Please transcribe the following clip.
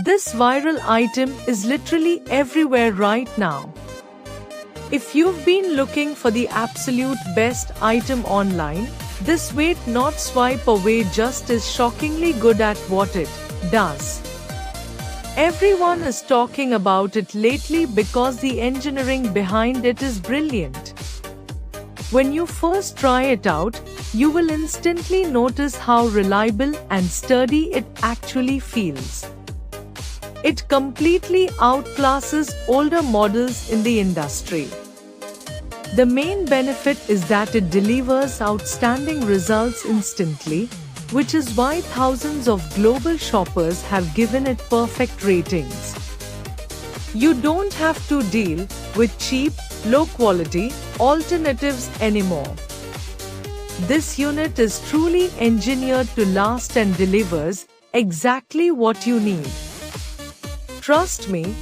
This viral item is literally everywhere right now. If you've been looking for the absolute best item online, this wait not swipe away just is shockingly good at what it does. Everyone is talking about it lately because the engineering behind it is brilliant. When you first try it out, you will instantly notice how reliable and sturdy it actually feels. It completely outclasses older models in the industry. The main benefit is that it delivers outstanding results instantly, which is why thousands of global shoppers have given it perfect ratings. You don't have to deal with cheap, low-quality alternatives anymore. This unit is truly engineered to last and delivers exactly what you need. Trust me,